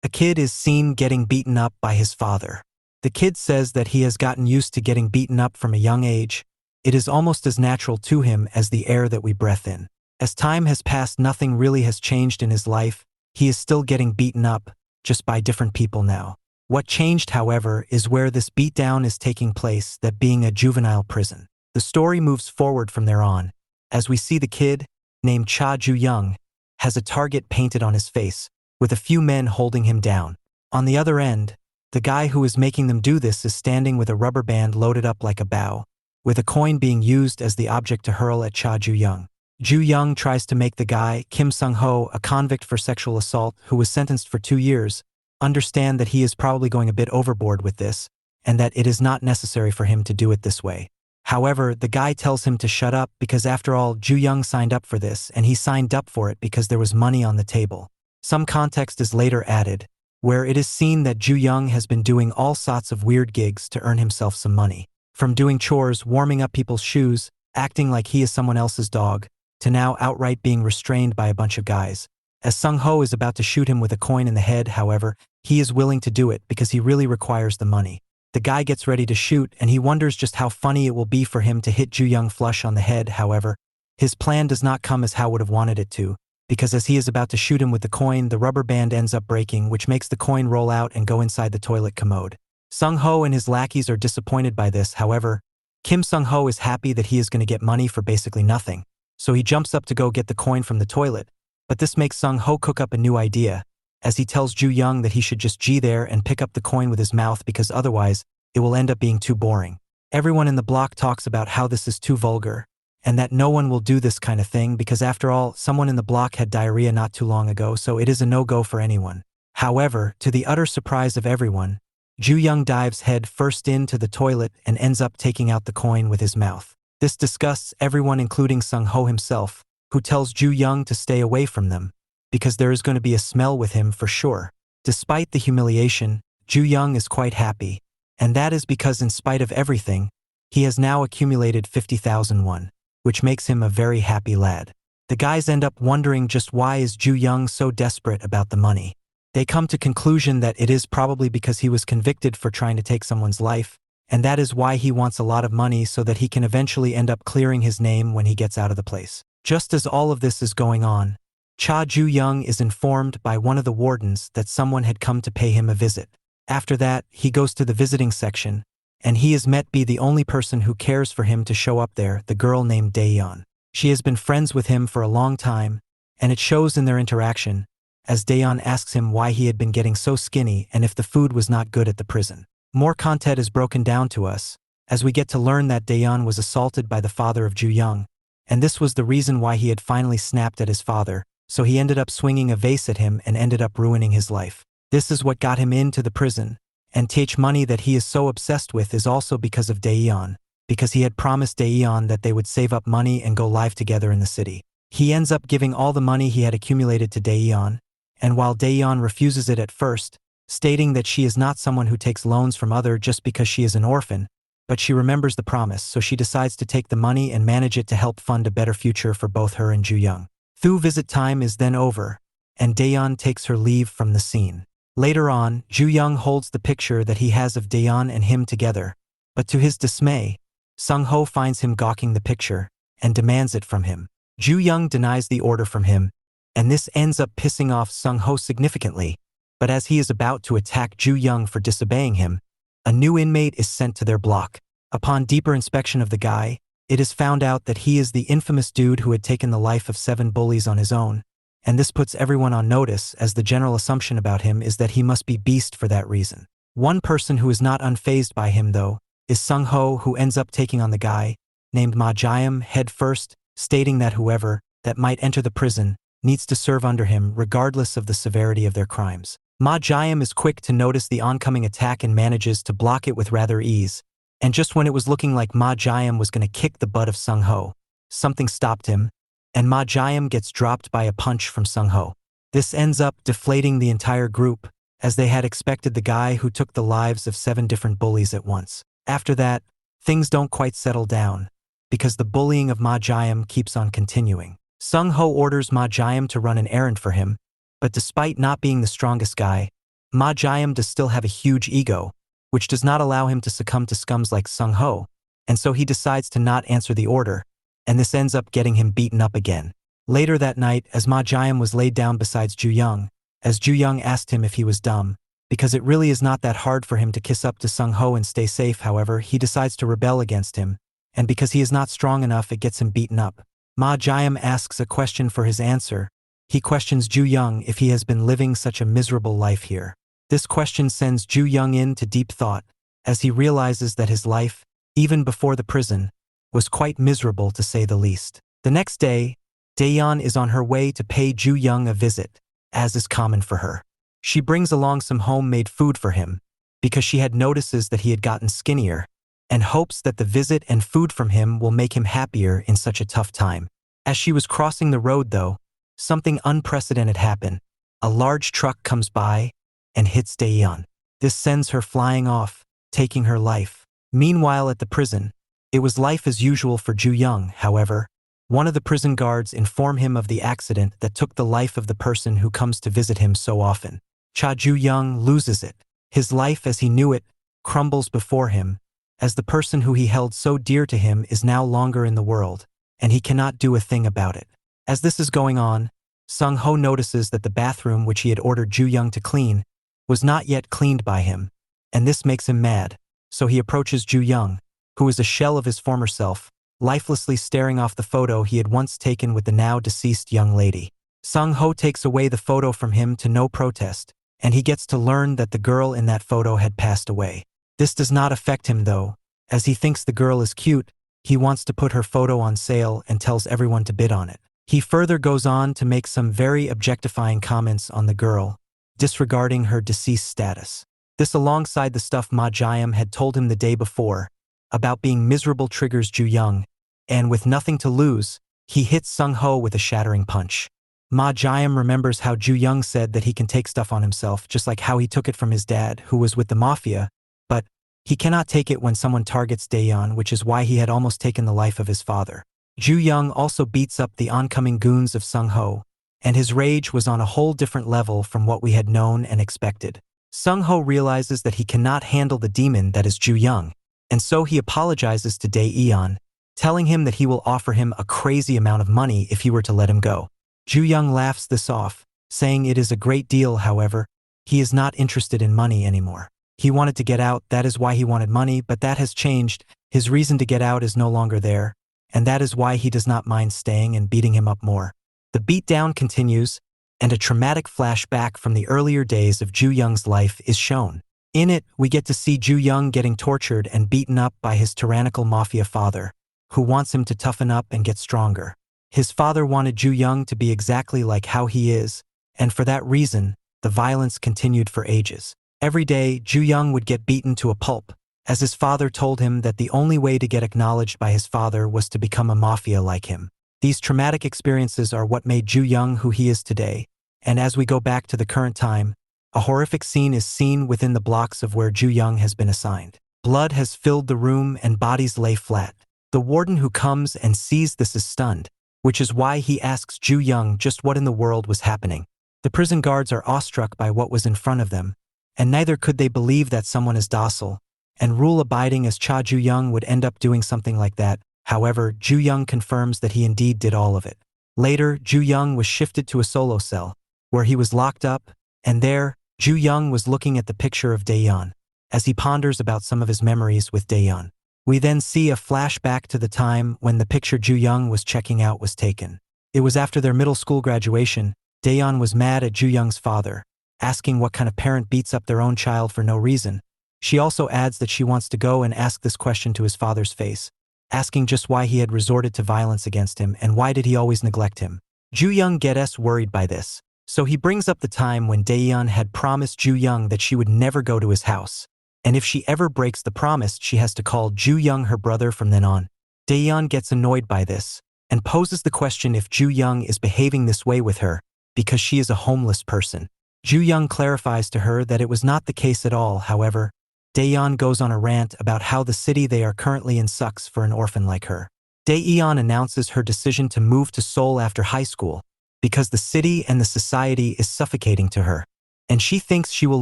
A kid is seen getting beaten up by his father. The kid says that he has gotten used to getting beaten up from a young age. It is almost as natural to him as the air that we breathe in. As time has passed, nothing really has changed in his life. He is still getting beaten up, just by different people now. What changed, however, is where this beatdown is taking place, that being a juvenile prison. The story moves forward from there on, as we see the kid, named Ju Yong, has a target painted on his face, with a few men holding him down. On the other end, the guy who is making them do this is standing with a rubber band loaded up like a bow, with a coin being used as the object to hurl at Ju Yong. Ju Yong tries to make the guy, Kim Sung-ho, a convict for sexual assault who was sentenced for 2 years, understand that he is probably going a bit overboard with this, and that it is not necessary for him to do it this way. However, the guy tells him to shut up because after all, Ju Yong signed up for this, and he signed up for it because there was money on the table. Some context is later added, where it is seen that Ju Yong has been doing all sorts of weird gigs to earn himself some money. From doing chores, warming up people's shoes, acting like he is someone else's dog, to now outright being restrained by a bunch of guys. As Sung-ho is about to shoot him with a coin in the head, however, he is willing to do it because he really requires the money. The guy gets ready to shoot, and he wonders just how funny it will be for him to hit Ju Yong flush on the head. However, his plan does not come as how would have wanted it to, because as he is about to shoot him with the coin, the rubber band ends up breaking, which makes the coin roll out and go inside the toilet commode. Sung-ho and his lackeys are disappointed by this. However, Kim Sung-ho is happy that he is going to get money for basically nothing, so he jumps up to go get the coin from the toilet, but this makes Sung-ho cook up a new idea, as he tells Ju Yong that he should just G there and pick up the coin with his mouth because otherwise, it will end up being too boring. Everyone in the block talks about how this is too vulgar, and that no one will do this kind of thing because after all, someone in the block had diarrhea not too long ago, so it is a no-go for anyone. However, to the utter surprise of everyone, Ju Yong dives head first into the toilet and ends up taking out the coin with his mouth. This disgusts everyone including Sung-ho himself, who tells Ju Yong to stay away from them, because there is going to be a smell with him for sure. Despite the humiliation, Ju Yong is quite happy, and that is because in spite of everything, he has now accumulated 50,000 won, which makes him a very happy lad. The guys end up wondering just why is Ju Yong so desperate about the money. They come to conclusion that it is probably because he was convicted for trying to take someone's life, and that is why he wants a lot of money so that he can eventually end up clearing his name when he gets out of the place. Just as all of this is going on, Ju Yong is informed by one of the wardens that someone had come to pay him a visit. After that, he goes to the visiting section, and he is met by the only person who cares for him to show up there, the girl named Daeyeon. She has been friends with him for a long time, and it shows in their interaction, as Daeyeon asks him why he had been getting so skinny and if the food was not good at the prison. More content is broken down to us, as we get to learn that Daeyeon was assaulted by the father of Ju Yong, and this was the reason why he had finally snapped at his father, so he ended up swinging a vase at him and ended up ruining his life. This is what got him into the prison, and Tae's money that he is so obsessed with is also because of Daeyeon, because he had promised Daeyeon that they would save up money and go live together in the city. He ends up giving all the money he had accumulated to Daeyeon, and while Daeyeon refuses it at first, stating that she is not someone who takes loans from others just because she is an orphan, but she remembers the promise, so she decides to take the money and manage it to help fund a better future for both her and Ju Yong. Visit time is then over, and Daeyeon takes her leave from the scene. Later on, Ju Yong holds the picture that he has of Daeyeon and him together, but to his dismay, Sung-ho finds him gawking the picture and demands it from him. Ju Yong denies the order from him, and this ends up pissing off Sung-ho significantly, but as he is about to attack Ju Yong for disobeying him, a new inmate is sent to their block. Upon deeper inspection of the guy, it is found out that he is the infamous dude who had taken the life of 7 bullies on his own, and this puts everyone on notice as the general assumption about him is that he must be beast for that reason. One person who is not unfazed by him though, is Sung-ho, who ends up taking on the guy, named Ma Jae-im, head first, stating that whoever that might enter the prison needs to serve under him regardless of the severity of their crimes. Ma Jae-im is quick to notice the oncoming attack and manages to block it with rather ease, and just when it was looking like Ma Jae-im was going to kick the butt of Sung-ho, something stopped him, and Ma Jae-im gets dropped by a punch from Sung-ho. This ends up deflating the entire group, as they had expected the guy who took the lives of 7 different bullies at once. After that, things don't quite settle down, because the bullying of Ma Jae-im keeps on continuing. Sung-ho orders Ma Jae-im to run an errand for him, but despite not being the strongest guy, Ma Jiam does still have a huge ego, which does not allow him to succumb to scums like Sung Ho, and so he decides to not answer the order, and this ends up getting him beaten up again. Later that night, as Ma Jiam was laid down beside Ju Yong, as Ju Yong asked him if he was dumb, because it really is not that hard for him to kiss up to Sung Ho and stay safe. However, he decides to rebel against him, and because he is not strong enough, it gets him beaten up. Ma Jiam asks a question for his answer. He questions Ju Yong if he has been living such a miserable life here. This question sends Ju Yong into deep thought, as he realizes that his life, even before the prison, was quite miserable to say the least. The next day, Daeyeon is on her way to pay Ju Yong a visit, as is common for her. She brings along some homemade food for him, because she had notices that he had gotten skinnier, and hopes that the visit and food from him will make him happier in such a tough time. As she was crossing the road though, something unprecedented happened. A large truck comes by and hits Daeyeon. This sends her flying off, taking her life. Meanwhile at the prison, it was life as usual for Ju Yong. However, one of the prison guards inform him of the accident that took the life of the person who comes to visit him so often. Ju Yong loses it. His life as he knew it crumbles before him, as the person who he held so dear to him is now longer in the world, and he cannot do a thing about it. As this is going on, Sung Ho notices that the bathroom which he had ordered Ju Yong to clean was not yet cleaned by him, and this makes him mad, so he approaches Ju Yong, who is a shell of his former self, lifelessly staring off the photo he had once taken with the now deceased young lady. Sung Ho takes away the photo from him to no protest, and he gets to learn that the girl in that photo had passed away. This does not affect him though, as he thinks the girl is cute. He wants to put her photo on sale and tells everyone to bid on it. He further goes on to make some very objectifying comments on the girl, disregarding her deceased status. This alongside the stuff Ma Jiam had told him the day before, about being miserable triggers Ju Yong, and with nothing to lose, he hits Sung Ho with a shattering punch. Ma Jiam remembers how Ju Yong said that he can take stuff on himself just like how he took it from his dad, who was with the mafia, but he cannot take it when someone targets Daeyeon, which is why he had almost taken the life of his father. Ju Yong also beats up the oncoming goons of Sung Ho, and his rage was on a whole different level from what we had known and expected. Sung Ho realizes that he cannot handle the demon that is Ju Yong, and so he apologizes to Daeyeon, telling him that he will offer him a crazy amount of money if he were to let him go. Ju Yong laughs this off, saying it is a great deal. However, he is not interested in money anymore. He wanted to get out, that is why he wanted money, but that has changed. His reason to get out is no longer there, and that is why he does not mind staying and beating him up more. The beatdown continues, and a traumatic flashback from the earlier days of Ju Young's life is shown. In it, we get to see Ju Yong getting tortured and beaten up by his tyrannical mafia father, who wants him to toughen up and get stronger. His father wanted Ju Yong to be exactly like how he is, and for that reason, the violence continued for ages. Every day, Ju Yong would get beaten to a pulp, as his father told him that the only way to get acknowledged by his father was to become a mafia like him. These traumatic experiences are what made Ju Yong who he is today, and as we go back to the current time, a horrific scene is seen within the blocks of where Ju Yong has been assigned. Blood has filled the room and bodies lay flat. The warden who comes and sees this is stunned, which is why he asks Ju Yong just what in the world was happening. The prison guards are awestruck by what was in front of them, and neither could they believe that someone as docile and rule-abiding as Ju Yong would end up doing something like that. However, Ju Yong confirms that he indeed did all of it. Later, Ju Yong was shifted to a solo cell, where he was locked up, and there, Ju Yong was looking at the picture of Daeyeon, as he ponders about some of his memories with Daeyeon. We then see a flashback to the time when the picture Ju Yong was checking out was taken. It was after their middle school graduation. Daeyeon was mad at Ju Young's father, asking what kind of parent beats up their own child for no reason. She also adds that she wants to go and ask this question to his father's face, asking just why he had resorted to violence against him and why did he always neglect him. Ju Yong gets worried by this, so he brings up the time when Daeyeon had promised Ju Yong that she would never go to his house, and if she ever breaks the promise, she has to call Ju Yong her brother from then on. Daeyeon gets annoyed by this, and poses the question if Ju Yong is behaving this way with her, because she is a homeless person. Ju Yong clarifies to her that it was not the case at all. However, Daeyeon goes on a rant about how the city they are currently in sucks for an orphan like her. Daeyeon announces her decision to move to Seoul after high school, because the city and the society is suffocating to her, and she thinks she will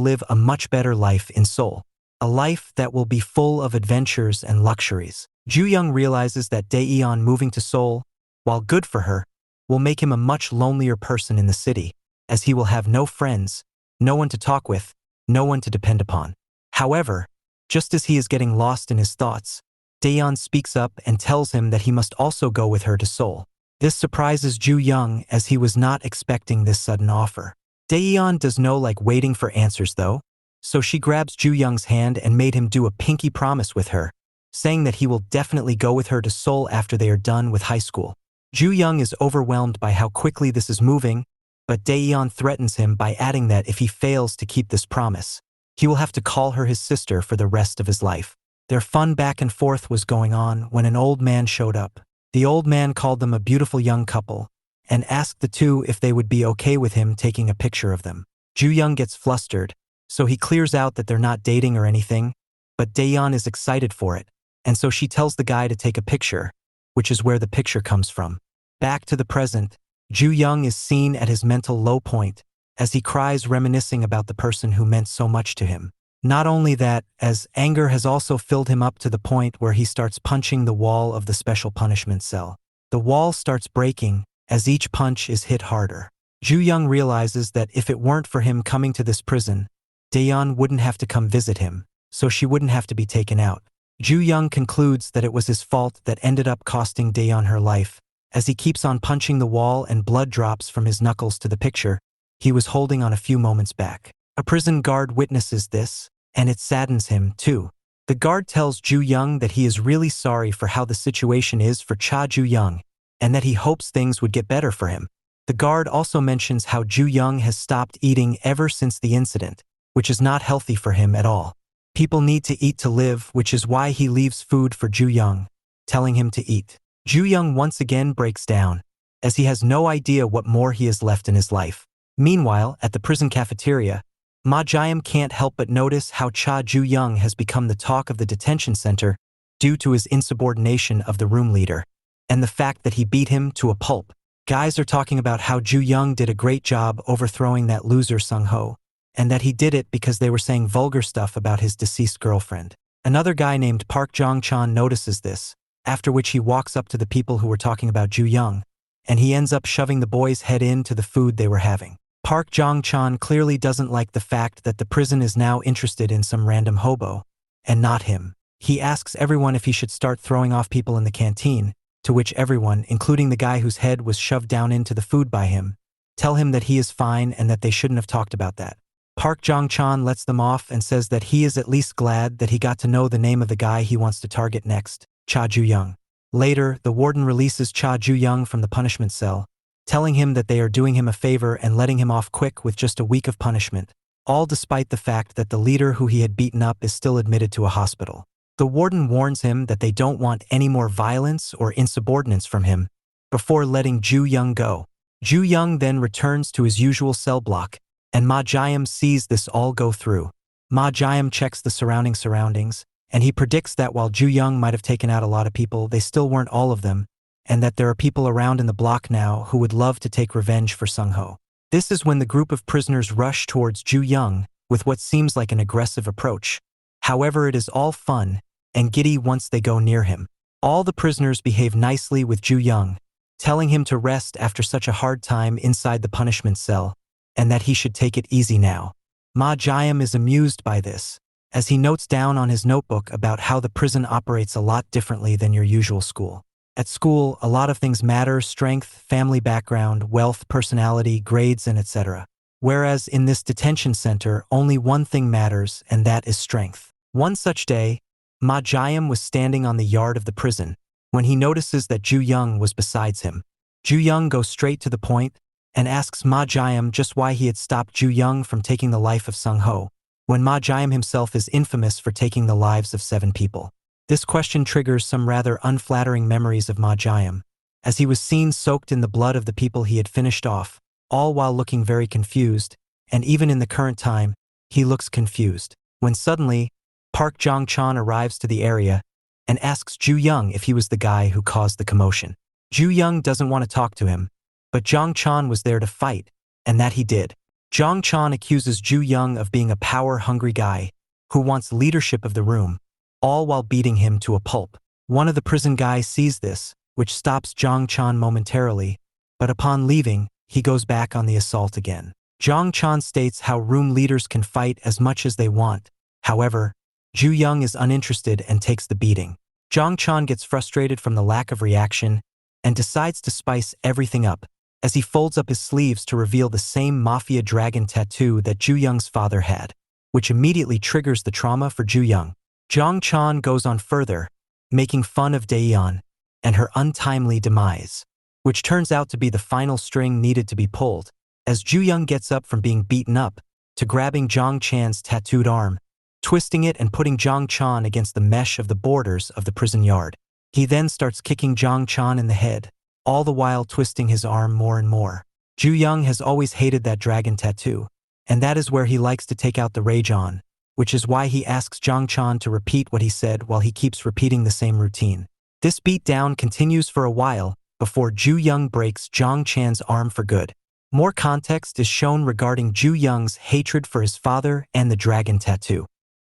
live a much better life in Seoul. A life that will be full of adventures and luxuries. Ju Yong realizes that Daeyeon moving to Seoul, while good for her, will make him a much lonelier person in the city, as he will have no friends, no one to talk with, no one to depend upon. However, just as he is getting lost in his thoughts, Daeyeon speaks up and tells him that he must also go with her to Seoul. This surprises Ju Yong as he was not expecting this sudden offer. Daeyeon does no like waiting for answers though, so she grabs Ju Young's hand and made him do a pinky promise with her, saying that he will definitely go with her to Seoul after they are done with high school. Ju Yong is overwhelmed by how quickly this is moving, but Daeyeon threatens him by adding that if he fails to keep this promise, he will have to call her his sister for the rest of his life. Their fun back and forth was going on when an old man showed up. The old man called them a beautiful young couple and asked the two if they would be okay with him taking a picture of them. Ju Young gets flustered, so he clears out that they're not dating or anything, but Daeyeon is excited for it, and so she tells the guy to take a picture, which is where the picture comes from. Back to the present, Ju Young is seen at his mental low point, as he cries reminiscing about the person who meant so much to him. Not only that, as anger has also filled him up to the point where he starts punching the wall of the special punishment cell. The wall starts breaking as each punch is hit harder. Ju Young realizes that if it weren't for him coming to this prison, Daeyeon wouldn't have to come visit him, so she wouldn't have to be taken out. Ju Young concludes that it was his fault that ended up costing Daeyeon her life, as he keeps on punching the wall and blood drops from his knuckles to the picture he was holding on a few moments back. A prison guard witnesses this, and it saddens him too. The guard tells Ju Young that he is really sorry for how the situation is for Ju Young, and that he hopes things would get better for him. The guard also mentions how Ju Young has stopped eating ever since the incident, which is not healthy for him at all. People need to eat to live, which is why he leaves food for Ju Young, telling him to eat. Ju Young once again breaks down, as he has no idea what more he has left in his life. Meanwhile, at the prison cafeteria, Ma Jae-im can't help but notice how Ju Young has become the talk of the detention center due to his insubordination of the room leader, and the fact that he beat him to a pulp. Guys are talking about how Ju Young did a great job overthrowing that loser Sung-ho, and that he did it because they were saying vulgar stuff about his deceased girlfriend. Another guy named Park Jong-chan notices this, after which he walks up to the people who were talking about Ju Young, and he ends up shoving the boy's head into the food they were having. Park Jong-chan clearly doesn't like the fact that the prison is now interested in some random hobo, and not him. He asks everyone if he should start throwing off people in the canteen, to which everyone, including the guy whose head was shoved down into the food by him, tell him that he is fine and that they shouldn't have talked about that. Park Jong-chan lets them off and says that he is at least glad that he got to know the name of the guy he wants to target next, Ju Young. Later, the warden releases Ju Young from the punishment cell, telling him that they are doing him a favor and letting him off quick with just a week of punishment, all despite the fact that the leader who he had beaten up is still admitted to a hospital. The warden warns him that they don't want any more violence or insubordinance from him before letting Ju Young go. Ju Young then returns to his usual cell block, and Ma Jae-im sees this all go through. Ma Jae-im checks the surroundings, and he predicts that while Ju Young might have taken out a lot of people, they still weren't all of them, and that there are people around in the block now who would love to take revenge for Sung-ho. This is when the group of prisoners rush towards Ju Young with what seems like an aggressive approach. However, it is all fun and giddy once they go near him. All the prisoners behave nicely with Ju Young, telling him to rest after such a hard time inside the punishment cell, and that he should take it easy now. Ma Jae-im is amused by this, as he notes down on his notebook about how the prison operates a lot differently than your usual school. At school, a lot of things matter: strength, family background, wealth, personality, grades, and etc. Whereas in this detention center, only one thing matters, and that is strength. One such day, Ma Jae-im was standing on the yard of the prison when he notices that Ju Young was beside him. Ju Young goes straight to the point and asks Ma Jae-im just why he had stopped Ju Young from taking the life of Sung-ho, when Ma Jae-im himself is infamous for taking the lives of 7 people. This question triggers some rather unflattering memories of Ma Jae-im, as he was seen soaked in the blood of the people he had finished off, all while looking very confused, and even in the current time, he looks confused. When suddenly, Park Jong-chan arrives to the area and asks Ju Young if he was the guy who caused the commotion. Ju Young doesn't want to talk to him, but Jong-chan was there to fight, and that he did. Zhang Chan accuses Ju Yong of being a power-hungry guy who wants leadership of the room, all while beating him to a pulp. One of the prison guys sees this, which stops Zhang Chan momentarily, but upon leaving, he goes back on the assault again. Zhang Chan states how room leaders can fight as much as they want. However, Ju Yong is uninterested and takes the beating. Zhang Chan gets frustrated from the lack of reaction and decides to spice everything up as he folds up his sleeves to reveal the same mafia dragon tattoo that Ju Yong's father had, which immediately triggers the trauma for Ju Yong. Zhang Chan goes on further, making fun of Daeyeon and her untimely demise, which turns out to be the final string needed to be pulled, as Ju Yong gets up from being beaten up to grabbing Zhang Chan's tattooed arm, twisting it and putting Zhang Chan against the mesh of the borders of the prison yard. He then starts kicking Zhang Chan in the head, all the while twisting his arm more and more. Ju Yong has always hated that dragon tattoo, and that is where he likes to take out the rage on, which is why he asks Zhang Chan to repeat what he said while he keeps repeating the same routine. This beatdown continues for a while before Ju Yong breaks Zhang Chan's arm for good. More context is shown regarding Ju Yong's hatred for his father and the dragon tattoo.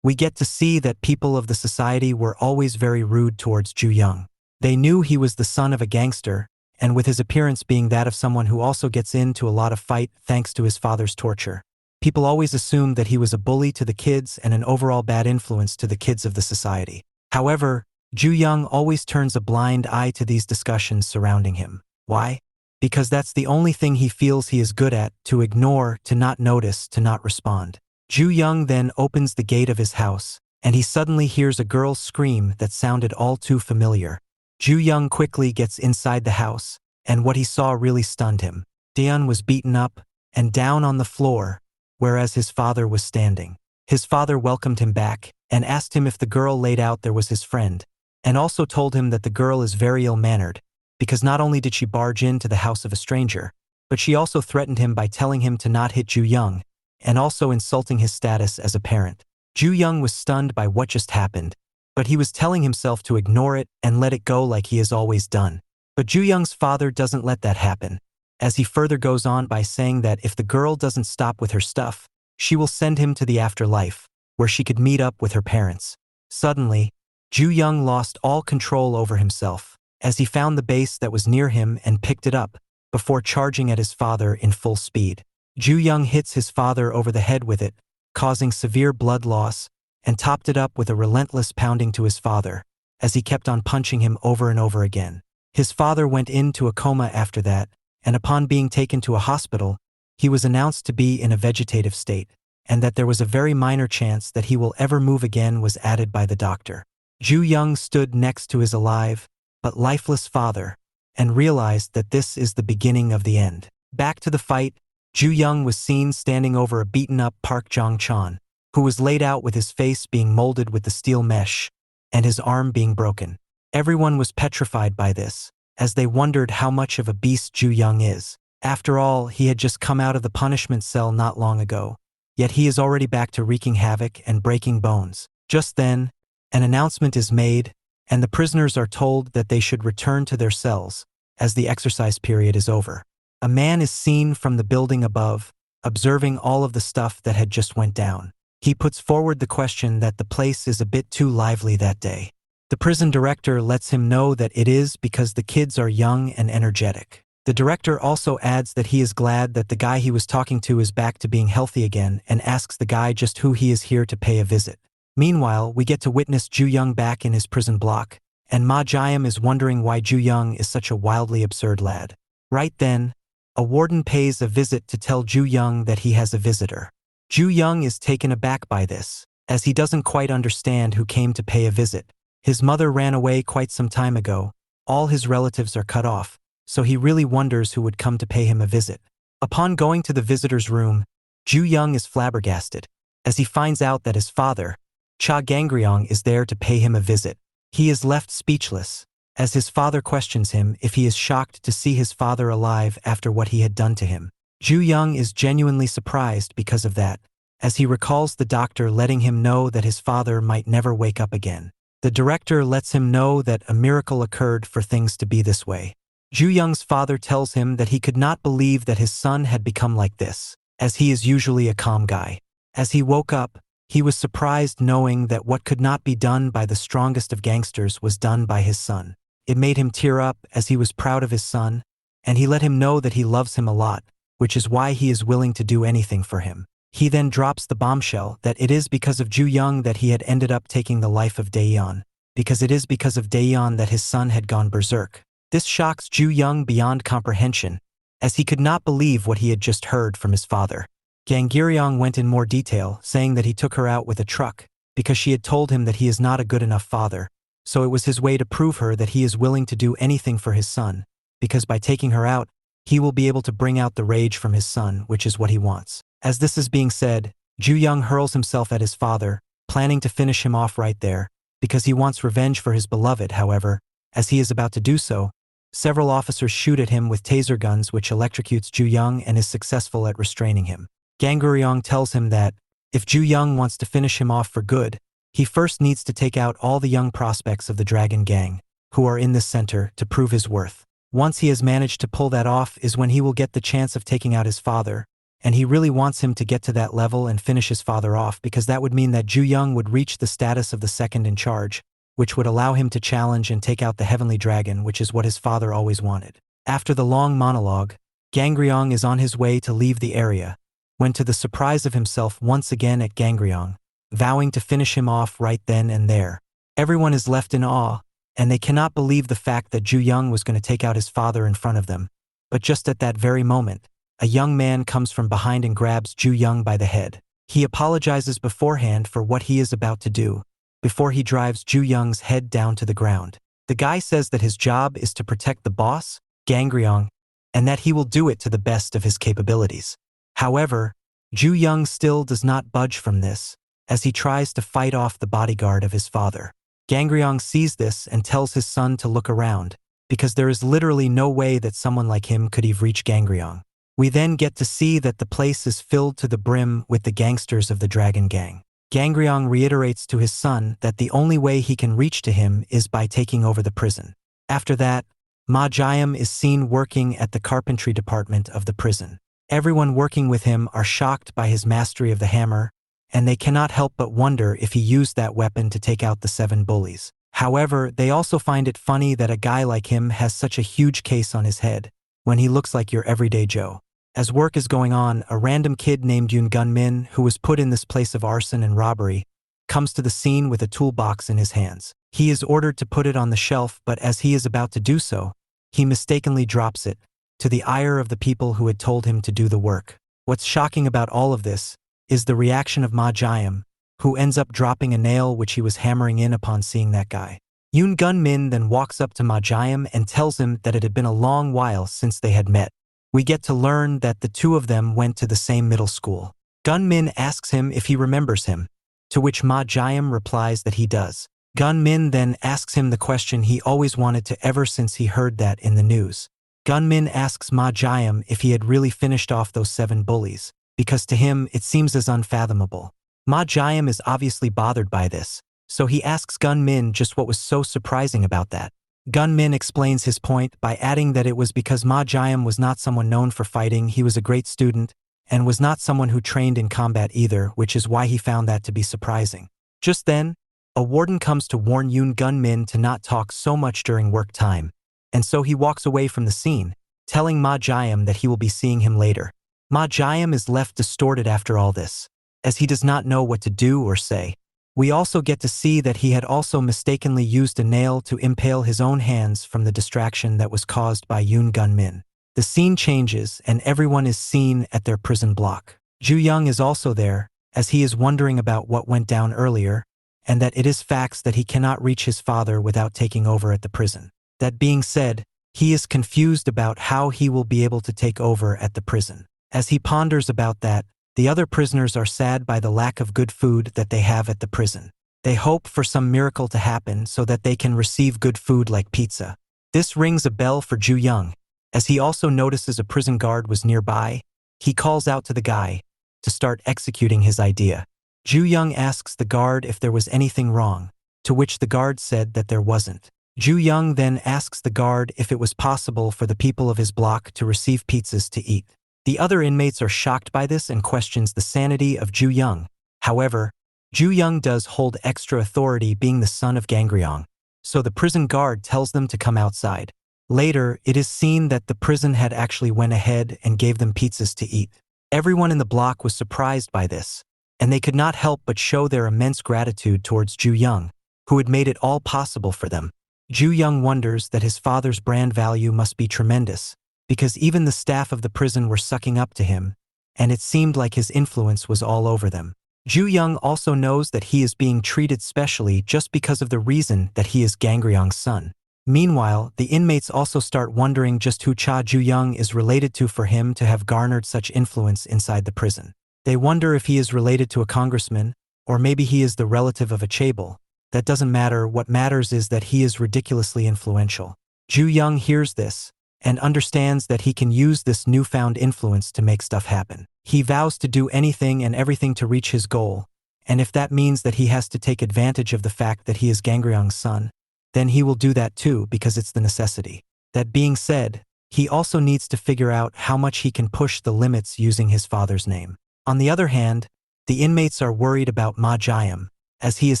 We get to see that people of the society were always very rude towards Ju Yong. They knew he was the son of a gangster, and with his appearance being that of someone who also gets into a lot of fight thanks to his father's torture, people always assumed that he was a bully to the kids and an overall bad influence to the kids of the society. However, Ju Yong always turns a blind eye to these discussions surrounding him. Why? Because that's the only thing he feels he is good at: to ignore, to not notice, to not respond. Ju Yong then opens the gate of his house, and he suddenly hears a girl's scream that sounded all too familiar. Ju Yong quickly gets inside the house, and what he saw really stunned him. Daeyeon was beaten up and down on the floor, whereas his father was standing. His father welcomed him back and asked him if the girl laid out there was his friend, and also told him that the girl is very ill-mannered, because not only did she barge into the house of a stranger, but she also threatened him by telling him to not hit Ju Yong, and also insulting his status as a parent. Ju Yong was stunned by what just happened, but he was telling himself to ignore it and let it go like he has always done. But Ju Yong's father doesn't let that happen, as he further goes on by saying that if the girl doesn't stop with her stuff, she will send him to the afterlife, where she could meet up with her parents. Suddenly, Ju Yong lost all control over himself, as he found the base that was near him and picked it up, before charging at his father in full speed. Ju Yong hits his father over the head with it, causing severe blood loss, and topped it up with a relentless pounding to his father, as he kept on punching him over and over again. His father went into a coma after that, and upon being taken to a hospital, he was announced to be in a vegetative state, and that there was a very minor chance that he will ever move again was added by the doctor. Ju Yong stood next to his alive, but lifeless father, and realized that this is the beginning of the end. Back to the fight, Ju Yong was seen standing over a beaten-up Park Zhang Chan, who was laid out with his face being molded with the steel mesh, and his arm being broken. Everyone was petrified by this, as they wondered how much of a beast Ju Yong is. After all, he had just come out of the punishment cell not long ago, yet he is already back to wreaking havoc and breaking bones. Just then, an announcement is made, and the prisoners are told that they should return to their cells, as the exercise period is over. A man is seen from the building above, observing all of the stuff that had just went down. He puts forward the question that the place is a bit too lively that day. The prison director lets him know that it is because the kids are young and energetic. The director also adds that he is glad that the guy he was talking to is back to being healthy again, and asks the guy just who he is here to pay a visit. Meanwhile, we get to witness Ju Yong back in his prison block, and Ma Jiam is wondering why Ju Yong is such a wildly absurd lad. Right then, a warden pays a visit to tell Ju Yong that he has a visitor. Ju Yong is taken aback by this, as he doesn't quite understand who came to pay a visit. His mother ran away quite some time ago, all his relatives are cut off, so he really wonders who would come to pay him a visit. Upon going to the visitor's room, Ju Yong is flabbergasted, as he finds out that his father, Cha Gangryong, is there to pay him a visit. He is left speechless, as his father questions him if he is shocked to see his father alive after what he had done to him. Ju Yong is genuinely surprised because of that, as he recalls the doctor letting him know that his father might never wake up again. The director lets him know that a miracle occurred for things to be this way. Ju Yong's father tells him that he could not believe that his son had become like this, as he is usually a calm guy. As he woke up, he was surprised knowing that what could not be done by the strongest of gangsters was done by his son. It made him tear up as he was proud of his son, and he let him know that he loves him a lot, which is why he is willing to do anything for him. He then drops the bombshell that it is because of Ju Yong that he had ended up taking the life of Daeyeon, because it is because of Daeyeon that his son had gone berserk. This shocks Ju Yong beyond comprehension, as he could not believe what he had just heard from his father. Gangryong went in more detail, saying that he took her out with a truck because she had told him that he is not a good enough father, so it was his way to prove her that he is willing to do anything for his son, because by taking her out, he will be able to bring out the rage from his son, which is what he wants. As this is being said, Ju Yong hurls himself at his father, planning to finish him off right there, because he wants revenge for his beloved. However, as he is about to do so, several officers shoot at him with taser guns, which electrocutes Ju Yong and is successful at restraining him. Gangryong tells him that, if Ju Yong wants to finish him off for good, he first needs to take out all the young prospects of the Dragon Gang, who are in this center, to prove his worth. Once he has managed to pull that off is when he will get the chance of taking out his father, and he really wants him to get to that level and finish his father off, because that would mean that Ju Yong would reach the status of the second in charge, which would allow him to challenge and take out the Heavenly Dragon, which is what his father always wanted. After the long monologue, Gangryong is on his way to leave the area, when to the surprise of himself once again at Gangryong, vowing to finish him off right then and there. Everyone is left in awe, and they cannot believe the fact that Ju Yong was going to take out his father in front of them. But just at that very moment, a young man comes from behind and grabs Ju Yong by the head. He apologizes beforehand for what he is about to do, before he drives Ju Yong's head down to the ground. The guy says that his job is to protect the boss, Gangryong, and that he will do it to the best of his capabilities. However, Ju Yong still does not budge from this, as he tries to fight off the bodyguard of his father. Gangryong sees this and tells his son to look around, because there is literally no way that someone like him could have reached Gangryong. We then get to see that the place is filled to the brim with the gangsters of the Dragon Gang. Gangryong reiterates to his son that the only way he can reach to him is by taking over the prison. After that, Ma Jiam is seen working at the carpentry department of the prison. Everyone working with him are shocked by his mastery of the hammer, and they cannot help but wonder if he used that weapon to take out the 7 bullies. However, they also find it funny that a guy like him has such a huge case on his head, when he looks like your everyday Joe. As work is going on, a random kid named Gunnamin, who was put in this place of arson and robbery, comes to the scene with a toolbox in his hands. He is ordered to put it on the shelf, but as he is about to do so, he mistakenly drops it, to the ire of the people who had told him to do the work. What's shocking about all of this is the reaction of Ma Jiam, who ends up dropping a nail which he was hammering in upon seeing that guy. Gunnamin then walks up to Ma Jiam and tells him that it had been a long while since they had met. We get to learn that the two of them went to the same middle school. Gunnamin asks him if he remembers him, to which Ma Jiam replies that he does. Gunnamin then asks him the question he always wanted to ever since he heard that in the news. Gunnamin asks Ma Jiam if he had really finished off those 7 bullies, because to him it seems as unfathomable. Ma Jiam is obviously bothered by this, so he asks Gunnamin just what was so surprising about that. Gunnamin explains his point by adding that it was because Ma Jiam was not someone known for fighting, he was a great student, and was not someone who trained in combat either, which is why he found that to be surprising. Just then, a warden comes to warn Gunnamin to not talk so much during work time, and so he walks away from the scene, telling Ma Jiam that he will be seeing him later. Ma Jiam is left distorted after all this, as he does not know what to do or say. We also get to see that he had also mistakenly used a nail to impale his own hands from the distraction that was caused by Gunnamin. The scene changes and everyone is seen at their prison block. Ju Yong is also there, as he is wondering about what went down earlier, and that it is facts that he cannot reach his father without taking over at the prison. That being said, he is confused about how he will be able to take over at the prison. As he ponders about that, the other prisoners are sad by the lack of good food that they have at the prison. They hope for some miracle to happen so that they can receive good food like pizza. This rings a bell for Ju Yong. As he also notices a prison guard was nearby, he calls out to the guy to start executing his idea. Ju Yong asks the guard if there was anything wrong, to which the guard said that there wasn't. Ju Yong then asks the guard if it was possible for the people of his block to receive pizzas to eat. The other inmates are shocked by this and questions the sanity of Ju Yong. However, Ju Yong does hold extra authority being the son of Gangryong, so the prison guard tells them to come outside. Later, it is seen that the prison had actually went ahead and gave them pizzas to eat. Everyone in the block was surprised by this, and they could not help but show their immense gratitude towards Ju Yong, who had made it all possible for them. Ju Yong wonders that his father's brand value must be tremendous, because even the staff of the prison were sucking up to him, and it seemed like his influence was all over them. Ju Yong also knows that he is being treated specially just because of the reason that he is Gangryong's son. Meanwhile, the inmates also start wondering just who Ju Yong is related to for him to have garnered such influence inside the prison. They wonder if he is related to a congressman, or maybe he is the relative of a chaebol. That doesn't matter, what matters is that he is ridiculously influential. Ju Yong hears this, and understands that he can use this newfound influence to make stuff happen. He vows to do anything and everything to reach his goal, and if that means that he has to take advantage of the fact that he is Gangryong's son, then he will do that too because it's the necessity. That being said, he also needs to figure out how much he can push the limits using his father's name. On the other hand, the inmates are worried about Ma Jiam, as he is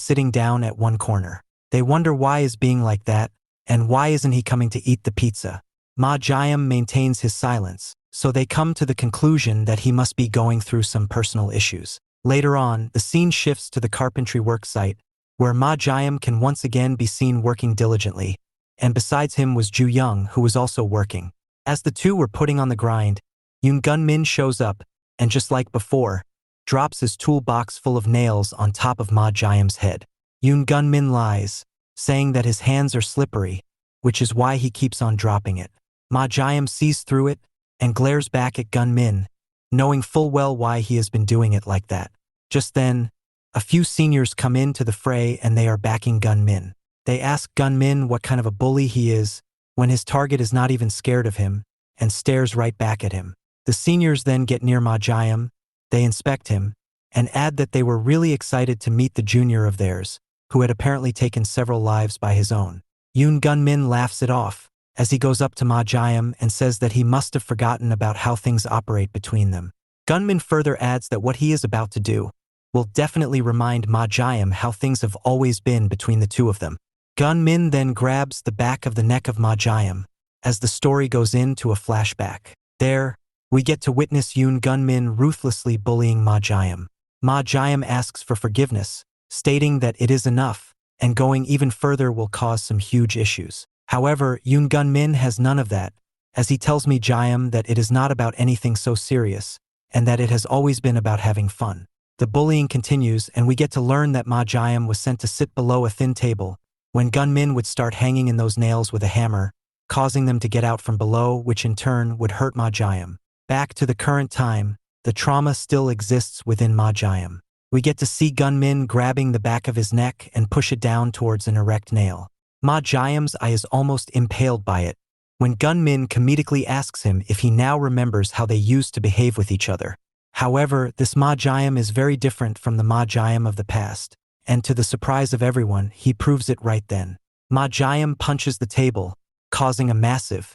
sitting down at one corner. They wonder why is being like that, and why isn't he coming to eat the pizza. Ma Jiam maintains his silence, so they come to the conclusion that he must be going through some personal issues. Later on, the scene shifts to the carpentry work site, where Ma Jiam can once again be seen working diligently, and besides him was Ju Yong, who was also working. As the two were putting on the grind, Gunmin shows up, and just like before, drops his toolbox full of nails on top of Ma Jiam's head. Gunmin lies, saying that his hands are slippery, which is why he keeps on dropping it. Ma Jiam sees through it, and glares back at Gunmin, knowing full well why he has been doing it like that. Just then, a few seniors come into the fray and they are backing Gunmin. They ask Gunmin what kind of a bully he is, when his target is not even scared of him, and stares right back at him. The seniors then get near Ma Jiam, they inspect him, and add that they were really excited to meet the junior of theirs, who had apparently taken several lives by his own. Gunmin laughs it off, as he goes up to Ma Jiam and says that he must have forgotten about how things operate between them. Gunmin further adds that what he is about to do will definitely remind Ma Jiam how things have always been between the two of them. Gunmin then grabs the back of the neck of Ma Jiam, as the story goes into a flashback. There, we get to witness Gunmin ruthlessly bullying Ma Jiam. Ma Jiam asks for forgiveness, stating that it is enough, and going even further will cause some huge issues. However, Gunmin has none of that, as he tells Ma Jiam that it is not about anything so serious, and that it has always been about having fun. The bullying continues, and we get to learn that Ma Jiam was sent to sit below a thin table, when Gunmin would start hanging in those nails with a hammer, causing them to get out from below, which in turn would hurt Ma Jiam. Back to the current time, the trauma still exists within Ma Jiam. We get to see Gunmin grabbing the back of his neck and push it down towards an erect nail. Ma Jiam's eye is almost impaled by it, when Gunmin comedically asks him if he now remembers how they used to behave with each other. However, this Ma Jiam is very different from the Ma Jiam of the past, and to the surprise of everyone, he proves it right then. Ma Jiam punches the table, causing a massive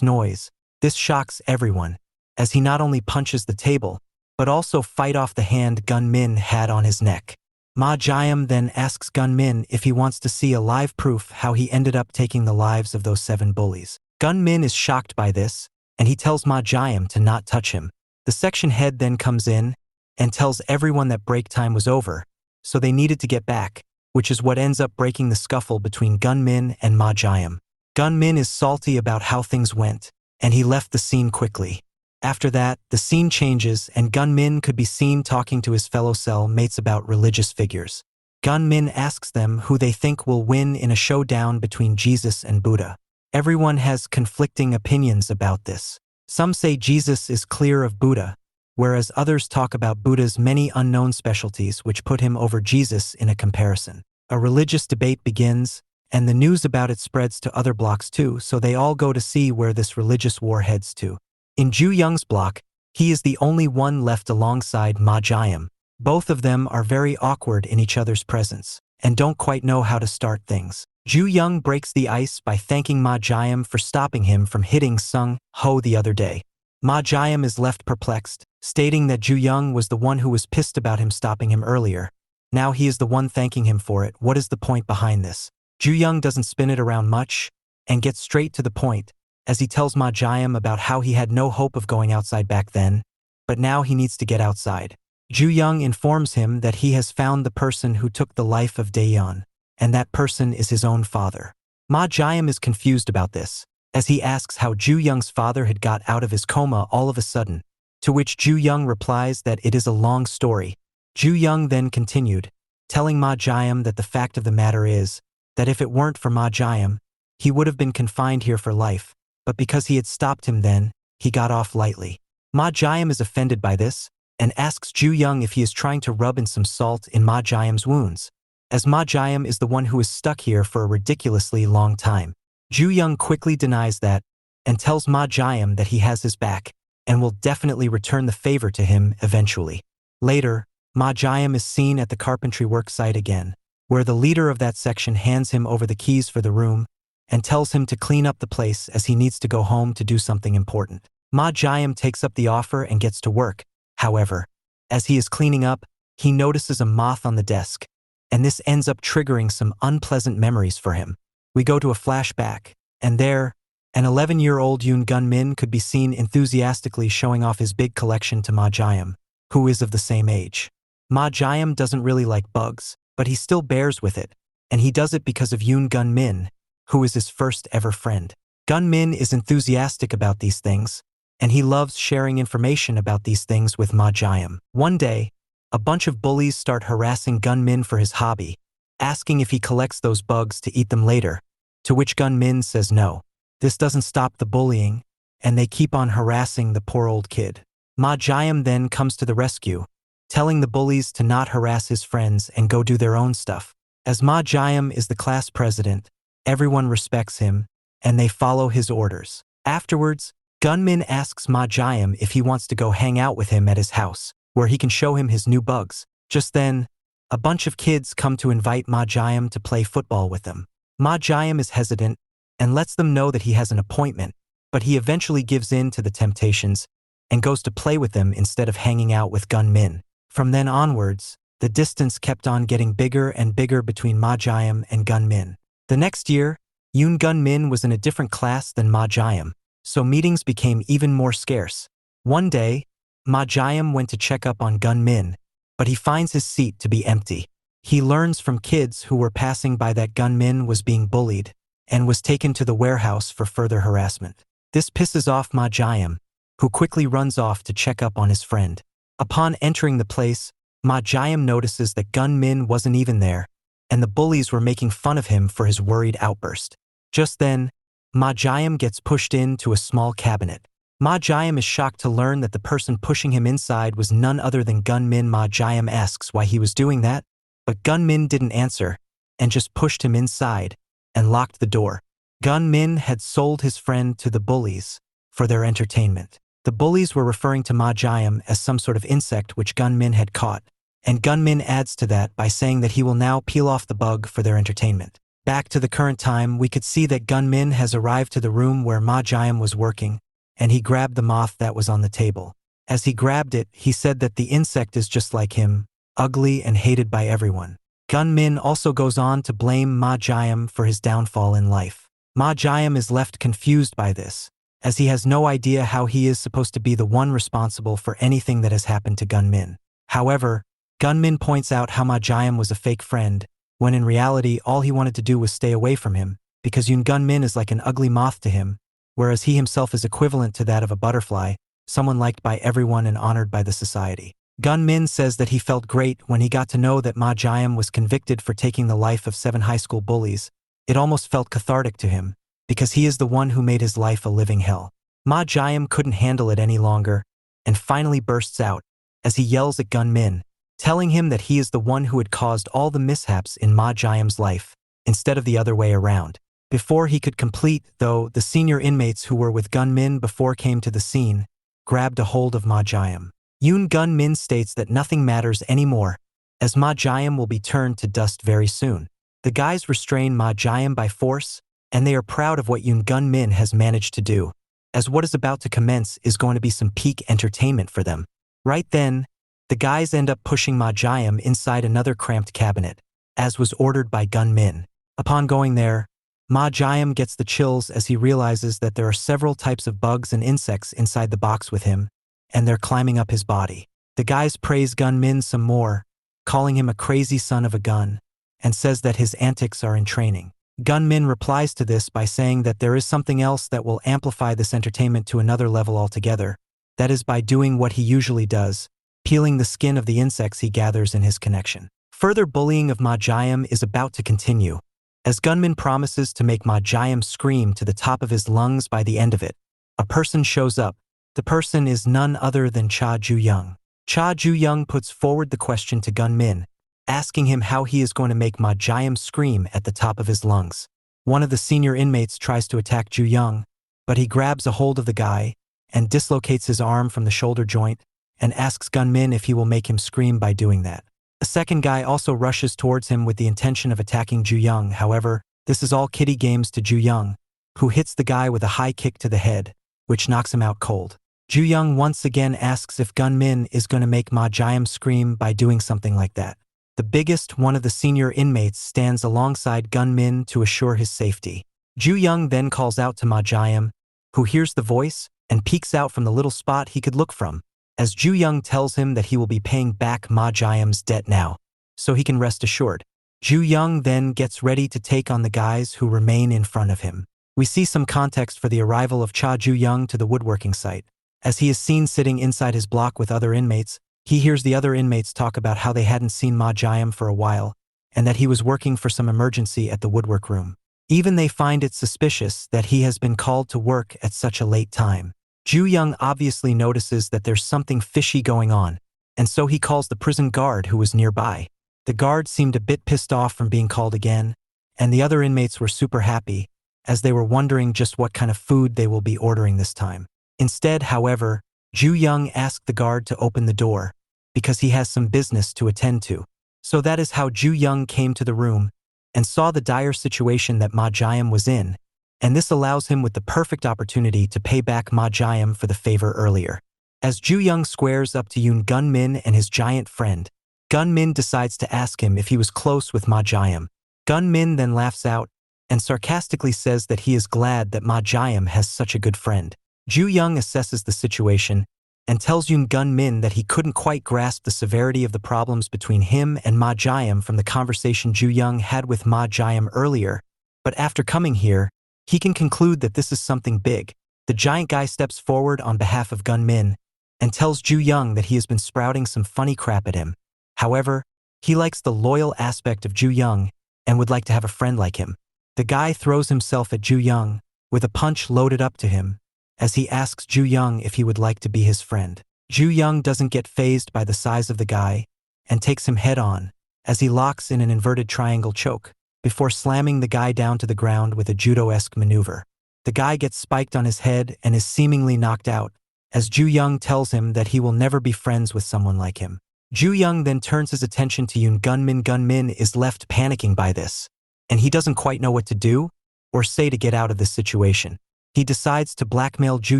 noise. This shocks everyone, as he not only punches the table, but also fight off the hand Gunmin had on his neck. Ma Jiam then asks Gunmin if he wants to see a live proof how he ended up taking the lives of those 7 bullies. Gunmin is shocked by this, and he tells Ma Jiam to not touch him. The section head then comes in and tells everyone that break time was over, so they needed to get back, which is what ends up breaking the scuffle between Gunmin and Ma Jiam. Gunmin is salty about how things went, and he left the scene quickly. After that, the scene changes and Gunmin could be seen talking to his fellow cell mates about religious figures. Gunmin asks them who they think will win in a showdown between Jesus and Buddha. Everyone has conflicting opinions about this. Some say Jesus is clear of Buddha, whereas others talk about Buddha's many unknown specialties which put him over Jesus in a comparison. A religious debate begins, and the news about it spreads to other blocks too, so they all go to see where this religious war heads to. In Ju Yong's block, he is the only one left alongside Ma Jiam. Both of them are very awkward in each other's presence, and don't quite know how to start things. Ju Yong breaks the ice by thanking Ma Jiam for stopping him from hitting Sung Ho the other day. Ma Jiam is left perplexed, stating that Ju Yong was the one who was pissed about him stopping him earlier. Now he is the one thanking him for it. What is the point behind this? Ju Yong doesn't spin it around much and gets straight to the point, as he tells Ma Jiam about how he had no hope of going outside back then, but now he needs to get outside. Ju Yong informs him that he has found the person who took the life of Daeyeon, and that person is his own father. Ma Jiam is confused about this, as he asks how Ju Young's father had got out of his coma all of a sudden, to which Ju Yong replies that it is a long story. Ju Yong then continued, telling Ma Jiam that the fact of the matter is that if it weren't for Ma Jiam, he would have been confined here for life, but because he had stopped him then, he got off lightly. Ma Jiam is offended by this, and asks Ju Yong if he is trying to rub in some salt in Ma Jiam's wounds, as Ma Jiam is the one who is stuck here for a ridiculously long time. Ju Yong quickly denies that, and tells Ma Jiam that he has his back, and will definitely return the favor to him eventually. Later, Ma Jiam is seen at the carpentry work site again, where the leader of that section hands him over the keys for the room, and tells him to clean up the place as he needs to go home to do something important. Ma Jiam takes up the offer and gets to work. However, as he is cleaning up, he notices a moth on the desk, and this ends up triggering some unpleasant memories for him. We go to a flashback, and there, an 11-year-old Gunmin could be seen enthusiastically showing off his big collection to Ma Jiam, who is of the same age. Ma Jiam doesn't really like bugs, but he still bears with it, and he does it because of Gunmin, who is his first ever friend. Gunmin is enthusiastic about these things, and he loves sharing information about these things with Ma Jiam. One day, a bunch of bullies start harassing Gunmin for his hobby, asking if he collects those bugs to eat them later, to which Gunmin says no. This doesn't stop the bullying, and they keep on harassing the poor old kid. Ma Jiam then comes to the rescue, telling the bullies to not harass his friends and go do their own stuff. As Ma Jiam is the class president, everyone respects him, and they follow his orders. Afterwards, Gunmin asks Ma Jiam if he wants to go hang out with him at his house, where he can show him his new bugs. Just then, a bunch of kids come to invite Ma Jiam to play football with them. Ma Jiam is hesitant and lets them know that he has an appointment, but he eventually gives in to the temptations and goes to play with them instead of hanging out with Gunmin. From then onwards, the distance kept on getting bigger and bigger between Ma Jiam and Gunmin. The next year, Gunmin was in a different class than Ma Jiam, so meetings became even more scarce. One day, Ma Jiam went to check up on Gunmin, but he finds his seat to be empty. He learns from kids who were passing by that Gunmin was being bullied and was taken to the warehouse for further harassment. This pisses off Ma Jiam, who quickly runs off to check up on his friend. Upon entering the place, Ma Jiam notices that Gunmin wasn't even there, and the bullies were making fun of him for his worried outburst. Just then, Ma Jiam gets pushed into a small cabinet. Ma Jiam is shocked to learn that the person pushing him inside was none other than Gunmin. Ma Jiam asks why he was doing that, but Gunmin didn't answer, and just pushed him inside, and locked the door. Gunmin had sold his friend to the bullies for their entertainment. The bullies were referring to Ma Jiam as some sort of insect which Gunmin had caught, and Gunmin adds to that by saying that he will now peel off the bug for their entertainment. Back to the current time, we could see that Gunmin has arrived to the room where Ma Jiam was working, and he grabbed the moth that was on the table. As he grabbed it, he said that the insect is just like him, ugly and hated by everyone. Gunmin also goes on to blame Ma Jiam for his downfall in life. Ma Jiam is left confused by this, as he has no idea how he is supposed to be the one responsible for anything that has happened to Gunmin. However, Gunmin points out how Ma Jiam was a fake friend, when in reality all he wanted to do was stay away from him, because Gunmin is like an ugly moth to him, whereas he himself is equivalent to that of a butterfly, someone liked by everyone and honored by the society. Gunmin says that he felt great when he got to know that Ma Jiam was convicted for taking the life of 7 high school bullies. It almost felt cathartic to him, because he is the one who made his life a living hell. Ma Jiam couldn't handle it any longer, and finally bursts out, as he yells at Gunmin, telling him that he is the one who had caused all the mishaps in Ma Jiam's life, instead of the other way around. Before he could complete, though, the senior inmates who were with Gunmin before came to the scene, grabbed a hold of Ma Jiam. Gunmin states that nothing matters anymore, as Ma Jiam will be turned to dust very soon. The guys restrain Ma Jiam by force, and they are proud of what Gunmin has managed to do, as what is about to commence is going to be some peak entertainment for them. Right then, the guys end up pushing Ma Jiam inside another cramped cabinet, as was ordered by Gunmin. Upon going there, Ma Jiam gets the chills as he realizes that there are several types of bugs and insects inside the box with him, and they're climbing up his body. The guys praise Gunmin some more, calling him a crazy son of a gun, and says that his antics are in training. Gunmin replies to this by saying that there is something else that will amplify this entertainment to another level altogether, that is by doing what he usually does, peeling the skin of the insects he gathers in his connection. Further bullying of Ma Jiam is about to continue, as Gunmin promises to make Ma Jiam scream to the top of his lungs by the end of it. A person shows up. The person is none other than Ju Yong. Ju Yong puts forward the question to Gunmin, asking him how he is going to make Ma Jiam scream at the top of his lungs. One of the senior inmates tries to attack Ju Yong, but he grabs a hold of the guy and dislocates his arm from the shoulder joint and asks Gunmin if he will make him scream by doing that. A second guy also rushes towards him with the intention of attacking Ju Yong. However, this is all kiddie games to Ju Yong, who hits the guy with a high kick to the head, which knocks him out cold. Ju Yong once again asks if Gunmin is going to make Ma Jiam scream by doing something like that. The biggest one of the senior inmates stands alongside Gunmin to assure his safety. Ju Yong then calls out to Ma Jiam, who hears the voice and peeks out from the little spot he could look from, as Ju Yong tells him that he will be paying back Ma Jiam's debt now, so he can rest assured. Ju Yong then gets ready to take on the guys who remain in front of him. We see some context for the arrival of Ju Yong to the woodworking site. As he is seen sitting inside his block with other inmates, he hears the other inmates talk about how they hadn't seen Ma Jiam for a while, and that he was working for some emergency at the woodwork room. Even they find it suspicious that he has been called to work at such a late time. Ju Yong obviously notices that there's something fishy going on, and so he calls the prison guard who was nearby. The guard seemed a bit pissed off from being called again, and the other inmates were super happy, as they were wondering just what kind of food they will be ordering this time. Instead, however, Ju Yong asked the guard to open the door, because he has some business to attend to. So that is how Ju Yong came to the room and saw the dire situation that Ma Jiam was in, and this allows him with the perfect opportunity to pay back Ma Jiam for the favor earlier. As Ju Yong squares up to Gunmin and his giant friend, Gunmin decides to ask him if he was close with Ma Jiam. Gunmin then laughs out and sarcastically says that he is glad that Ma Jiam has such a good friend. Ju Yong assesses the situation and tells Gunmin that he couldn't quite grasp the severity of the problems between him and Ma Jiam from the conversation Ju Yong had with Ma Jiam earlier, but after coming here, he can conclude that this is something big. The giant guy steps forward on behalf of Gunmin and tells Ju Yong that he has been sprouting some funny crap at him. However, he likes the loyal aspect of Ju Yong and would like to have a friend like him. The guy throws himself at Ju Yong with a punch loaded up to him, as he asks Ju Yong if he would like to be his friend. Ju Yong doesn't get fazed by the size of the guy and takes him head on, as he locks in an inverted triangle choke, before slamming the guy down to the ground with a judo-esque maneuver. The guy gets spiked on his head and is seemingly knocked out, as Ju Yong tells him that he will never be friends with someone like him. Ju Yong then turns his attention to Gunmin. Gunmin is left panicking by this, and he doesn't quite know what to do or say to get out of this situation. He decides to blackmail Ju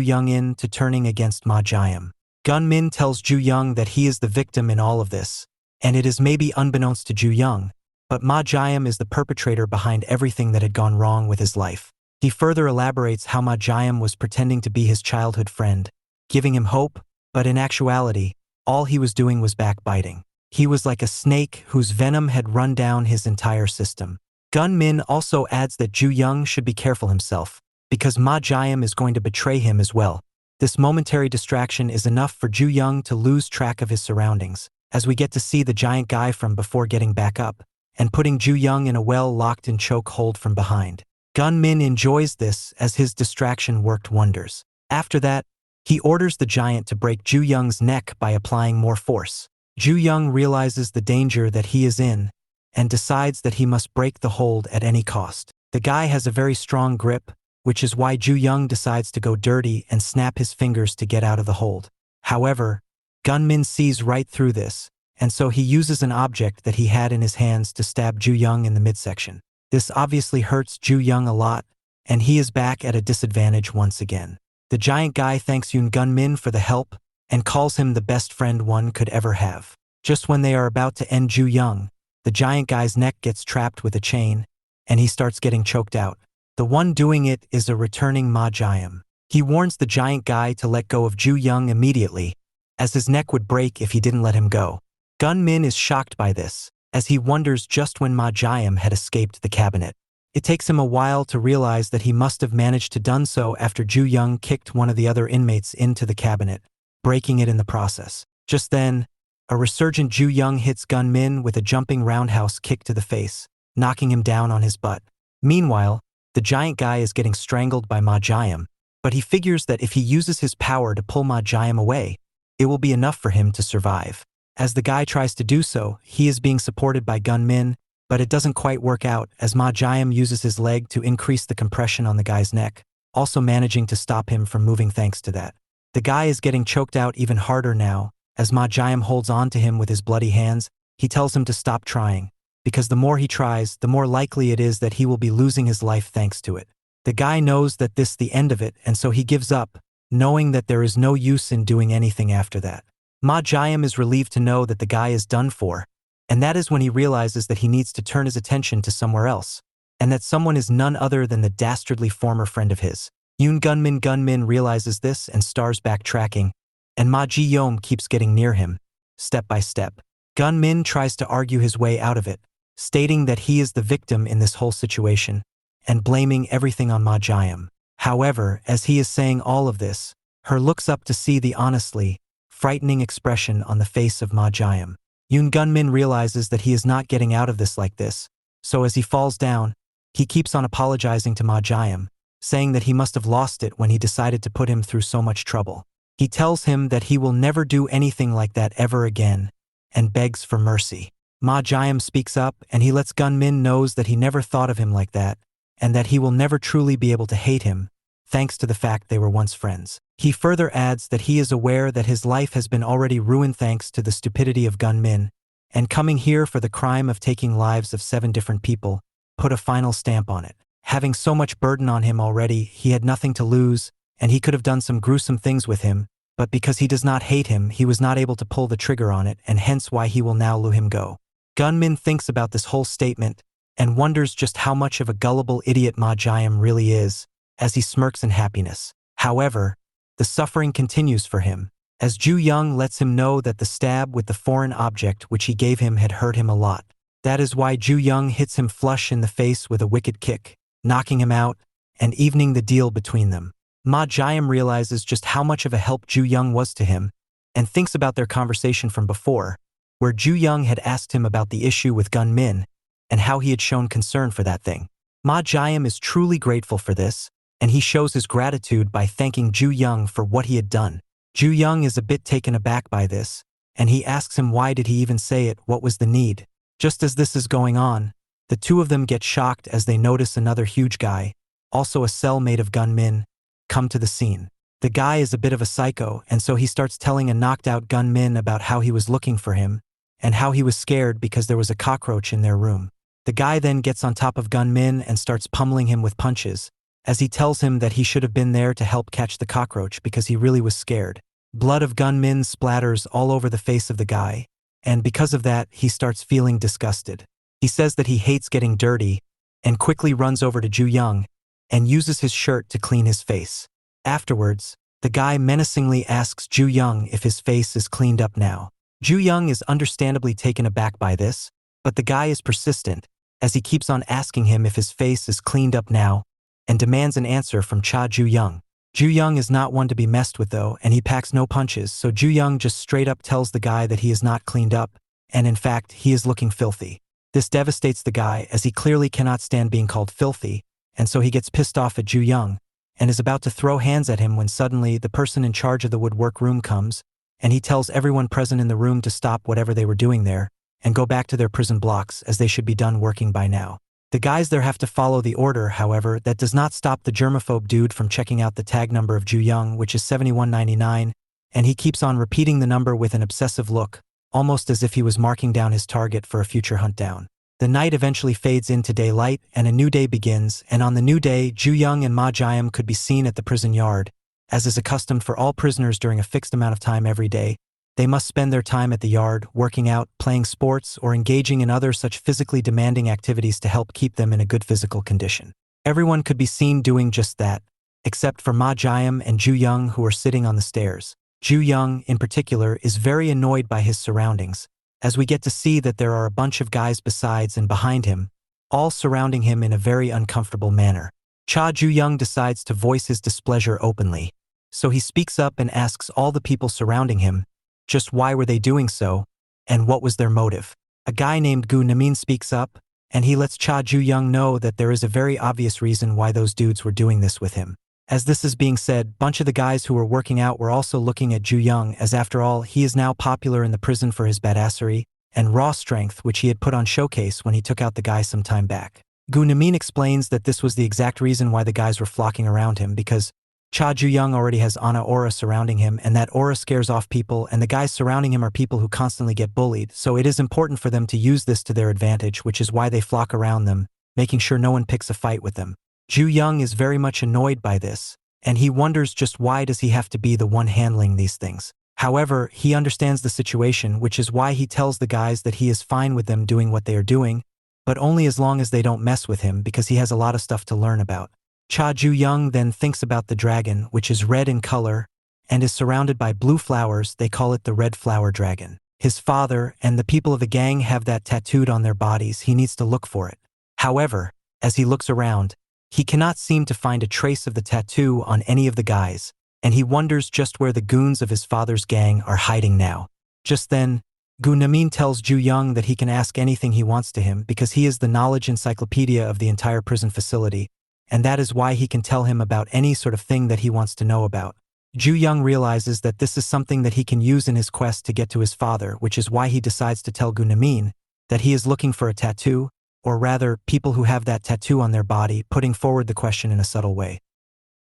Yong into turning against Ma Jiam. Gunmin tells Ju Yong that he is the victim in all of this, and it is maybe unbeknownst to Ju Yong, but Ma Jiam is the perpetrator behind everything that had gone wrong with his life. He further elaborates how Ma Jiam was pretending to be his childhood friend, giving him hope, but in actuality, all he was doing was backbiting. He was like a snake whose venom had run down his entire system. Gunmin also adds that Ju Yong should be careful himself, because Ma Jiam is going to betray him as well. This momentary distraction is enough for Ju Yong to lose track of his surroundings, as we get to see the giant guy from before getting back up, and putting Ju Yong in a well-locked-in choke hold from behind. Gunmin enjoys this as his distraction worked wonders. After that, he orders the giant to break Ju Yong's neck by applying more force. Ju Yong realizes the danger that he is in, and decides that he must break the hold at any cost. The guy has a very strong grip, which is why Ju Yong decides to go dirty and snap his fingers to get out of the hold. However, Gunmin sees right through this, and so he uses an object that he had in his hands to stab Ju Yong in the midsection. This obviously hurts Ju Yong a lot, and he is back at a disadvantage once again. The giant guy thanks Yoon Gunmin for the help and calls him the best friend one could ever have. Just when they are about to end Ju Yong, the giant guy's neck gets trapped with a chain, and he starts getting choked out. The one doing it is a returning Ma Jiam. He warns the giant guy to let go of Ju Yong immediately, as his neck would break if he didn't let him go. Gunmin is shocked by this, as he wonders just when Ma Jiam had escaped the cabinet. It takes him a while to realize that he must have managed to done so after Ju Yong kicked one of the other inmates into the cabinet, breaking it in the process. Just then, a resurgent Ju Yong hits Gunmin with a jumping roundhouse kick to the face, knocking him down on his butt. Meanwhile, the giant guy is getting strangled by Ma Jiam, but he figures that if he uses his power to pull Ma Jiam away, it will be enough for him to survive. As the guy tries to do so, he is being supported by Gunmin, but it doesn't quite work out as Ma Jiam uses his leg to increase the compression on the guy's neck, also managing to stop him from moving thanks to that. The guy is getting choked out even harder now. As Ma Jiam holds on to him with his bloody hands, he tells him to stop trying, because the more he tries, the more likely it is that he will be losing his life thanks to it. The guy knows that this is the end of it, and so he gives up, knowing that there is no use in doing anything after that. Ma Jiam is relieved to know that the guy is done for, and that is when he realizes that he needs to turn his attention to somewhere else, and that someone is none other than the dastardly former friend of his. Yoon Gunmin realizes this and starts backtracking, and Ma Ji-yom keeps getting near him, step by step. Gunmin tries to argue his way out of it, stating that he is the victim in this whole situation, and blaming everything on Ma Jiam. However, as he is saying all of this, her looks up to see the honestly frightening expression on the face of Ma Jiam. Yoon Gunmin realizes that he is not getting out of this like this, so as he falls down, he keeps on apologizing to Ma Jiam, saying that he must have lost it when he decided to put him through so much trouble. He tells him that he will never do anything like that ever again, and begs for mercy. Ma Jiam speaks up and he lets Gunmin knows that he never thought of him like that, and that he will never truly be able to hate him, thanks to the fact they were once friends. He further adds that he is aware that his life has been already ruined thanks to the stupidity of Gunmin, and coming here for the crime of taking lives of 7 different people, put a final stamp on it. Having so much burden on him already, he had nothing to lose, and he could have done some gruesome things with him, but because he does not hate him, he was not able to pull the trigger on it, and hence why he will now let him go. Gunmin thinks about this whole statement, and wonders just how much of a gullible idiot Ma Jiam really is, as he smirks in happiness. However, the suffering continues for him, as Ju Yong lets him know that the stab with the foreign object which he gave him had hurt him a lot. That is why Ju Yong hits him flush in the face with a wicked kick, knocking him out, and evening the deal between them. Ma Jiam realizes just how much of a help Ju Yong was to him, and thinks about their conversation from before, where Ju Yong had asked him about the issue with Gunmin, and how he had shown concern for that thing. Ma Jiam is truly grateful for this, and he shows his gratitude by thanking Ju Yong for what he had done. Ju Yong is a bit taken aback by this, and he asks him why did he even say it, what was the need. Just as this is going on, the two of them get shocked as they notice another huge guy, also a cellmate of Gunmin, come to the scene. The guy is a bit of a psycho, and so he starts telling a knocked-out Gunmin about how he was looking for him, and how he was scared because there was a cockroach in their room. The guy then gets on top of Gunmin and starts pummeling him with punches, as he tells him that he should have been there to help catch the cockroach because he really was scared. Blood of Gunmin splatters all over the face of the guy, and because of that, he starts feeling disgusted. He says that he hates getting dirty, and quickly runs over to Ju Yong, and uses his shirt to clean his face. Afterwards, the guy menacingly asks Ju Yong if his face is cleaned up now. Ju Yong is understandably taken aback by this, but the guy is persistent, as he keeps on asking him if his face is cleaned up now, and demands an answer from Ju Yong. Ju Yong is not one to be messed with though, and he packs no punches, so Ju Yong just straight up tells the guy that he is not cleaned up, and in fact, he is looking filthy. This devastates the guy as he clearly cannot stand being called filthy, and so he gets pissed off at Ju Yong, and is about to throw hands at him when suddenly the person in charge of the woodwork room comes, and he tells everyone present in the room to stop whatever they were doing there, and go back to their prison blocks as they should be done working by now. The guys there have to follow the order, however, that does not stop the germaphobe dude from checking out the tag number of Ju Yong, which is 7199, and he keeps on repeating the number with an obsessive look, almost as if he was marking down his target for a future hunt down. The night eventually fades into daylight, and a new day begins, and on the new day, Ju Yong and Ma Jiam could be seen at the prison yard, as is accustomed for all prisoners during a fixed amount of time every day. They must spend their time at the yard, working out, playing sports, or engaging in other such physically demanding activities to help keep them in a good physical condition. Everyone could be seen doing just that, except for Ma Jiam and Ju Yong, who are sitting on the stairs. Ju Yong, in particular, is very annoyed by his surroundings, as we get to see that there are a bunch of guys besides and behind him, all surrounding him in a very uncomfortable manner. Ju Yong decides to voice his displeasure openly, so he speaks up and asks all the people surrounding him just why were they doing so, and what was their motive. A guy named Gunnamins speaks up, and he lets Ju Yong know that there is a very obvious reason why those dudes were doing this with him. As this is being said, bunch of the guys who were working out were also looking at Ju Yong, as after all, he is now popular in the prison for his badassery and raw strength, which he had put on showcase when he took out the guy some time back. Gunamin explains that this was the exact reason why the guys were flocking around him, because Ju Yong already has Ana aura surrounding him, and that aura scares off people, and the guys surrounding him are people who constantly get bullied, so it is important for them to use this to their advantage, which is why they flock around them, making sure no one picks a fight with them. Ju Yong is very much annoyed by this, and he wonders just why does he have to be the one handling these things. However, he understands the situation, which is why he tells the guys that he is fine with them doing what they are doing, but only as long as they don't mess with him, because he has a lot of stuff to learn about. Ju Yong then thinks about the dragon, which is red in color and is surrounded by blue flowers. They call it the red flower dragon. His father and the people of the gang have that tattooed on their bodies. He needs to look for it. However, as he looks around, he cannot seem to find a trace of the tattoo on any of the guys, and he wonders just where the goons of his father's gang are hiding now. Just then, Gunamin tells Ju Yong that he can ask anything he wants to him because he is the knowledge encyclopedia of the entire prison facility, and that is why he can tell him about any sort of thing that he wants to know about. Ju Yong realizes that this is something that he can use in his quest to get to his father, which is why he decides to tell Gunamin that he is looking for a tattoo, or rather, people who have that tattoo on their body, putting forward the question in a subtle way.